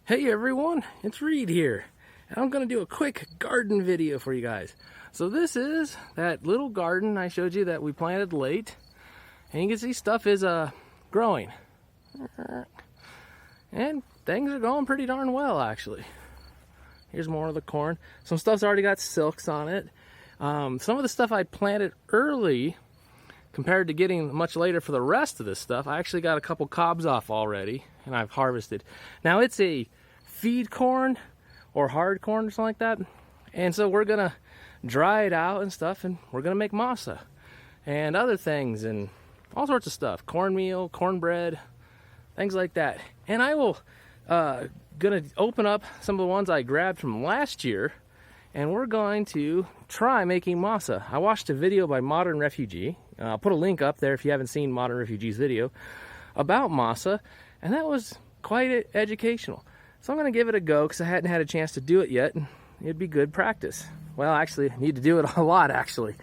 Hey everyone, it's Reed here, and I'm going to do a quick garden video for you guys. So this is that little garden I showed you that we planted late, and you can see stuff is growing. And things are going pretty darn well actually. Here's more of the corn. Some stuff's already got silks on it. Some of the stuff I planted early compared to getting much later for the rest of this stuff, I actually got a couple cobs off already, and I've harvested. Now it's a feed corn or hard corn or something like that, and so we're gonna dry it out and stuff, and we're gonna make masa and other things and all sorts of stuff, cornmeal, cornbread, things like that. And I will gonna open up some of the ones I grabbed from last year, and we're going to try making masa. I watched a video by Modern Refugee. I'll put a link up there if you haven't seen Modern Refugee's video about masa, and that was quite educational. So I'm going to give it a go because I hadn't had a chance to do it yet, and it'd be good practice. Well, actually, I need to do it a lot, actually,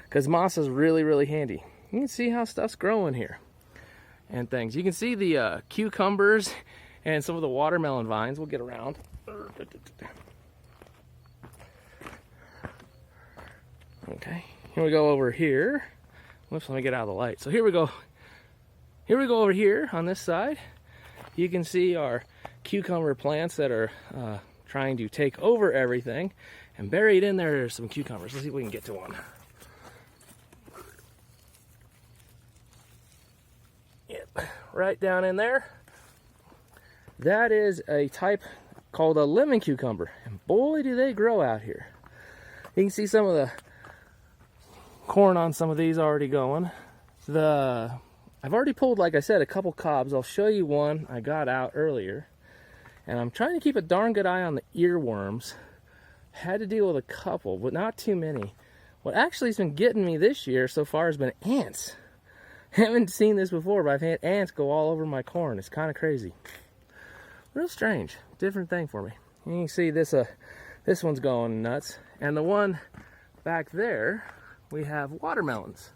because masa is really, really handy. You can see how stuff's growing here and things. You can see the cucumbers and some of the watermelon vines. We'll get around. Okay, here we go over here. Whoops, let me get out of the light. So here we go. Here we go over here on this side. You can see our cucumber plants that are trying to take over everything. And buried in there are some cucumbers. Let's see if we can get to one. Yep, right down in there. That is a type called a lemon cucumber. And boy, do they grow out here. You can see some of the corn on some of these already going. I've already pulled, like I said, a couple cobs. I'll show you one I got out earlier. And I'm trying to keep a darn good eye on the earworms. Had to deal with a couple, but not too many. What actually has been getting me this year so far has been ants. Haven't seen this before, but I've had ants go all over my corn. It's kind of crazy. Real strange. Different thing for me. You can see this one's going nuts. And the one back there, we have watermelons.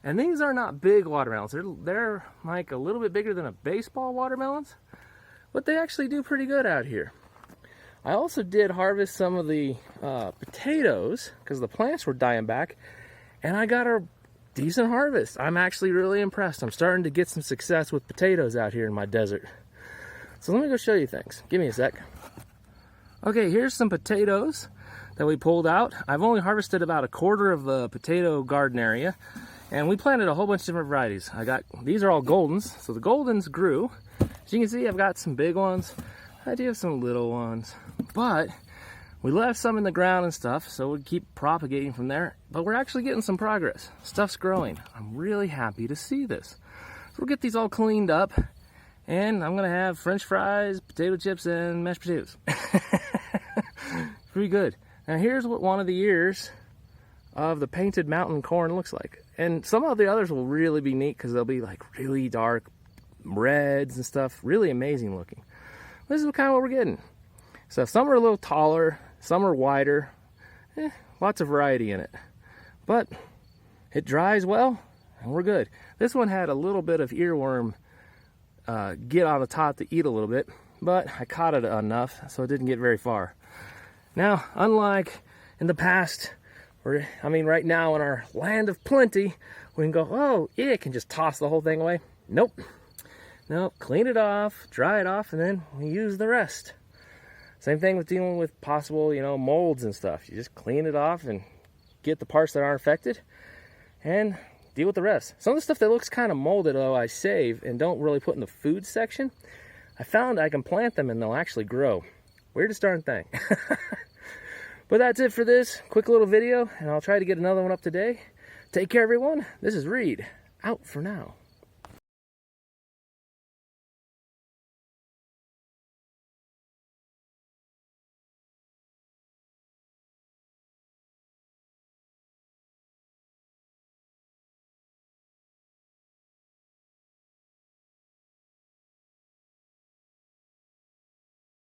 And these are not big watermelons. They're like a little bit bigger than a baseball watermelons, but they actually do pretty good out here. I also did harvest some of the potatoes because the plants were dying back, and I got a decent harvest. I'm actually really impressed. I'm starting to get some success with potatoes out here in my desert. So let me go show you things. Give me a sec. Okay, here's some potatoes that we pulled out. I've only harvested about a quarter of the potato garden area, and we planted a whole bunch of different varieties. These are all Goldens, so the Goldens grew. As you can see, I've got some big ones. I do have some little ones, but we left some in the ground and stuff, so we'll keep propagating from there. But we're actually getting some progress. Stuff's growing. I'm really happy to see this. So we'll get these all cleaned up, and I'm gonna have French fries, potato chips, and mashed potatoes. Pretty good. Now here's what one of the ears of the painted mountain corn looks like. And some of the others will really be neat because they'll be like really dark reds and stuff. Really amazing looking. This is kind of what we're getting. So some are a little taller, some are wider. Lots of variety in it. But it dries well and we're good. This one had a little bit of earworm get on the top to eat a little bit, but I caught it enough so it didn't get very far. Now, unlike in the past, right now in our land of plenty, we can go, oh, yeah, can just toss the whole thing away. Nope. Nope, clean it off, dry it off, and then we use the rest. Same thing with dealing with possible, molds and stuff. You just clean it off and get the parts that aren't affected and deal with the rest. Some of the stuff that looks kind of molded, though, I save and don't really put in the food section. I found I can plant them and they'll actually grow. Weirdest darn thing. But that's it for this quick little video, and I'll try to get another one up today. Take care, everyone. This is Reed, out for now.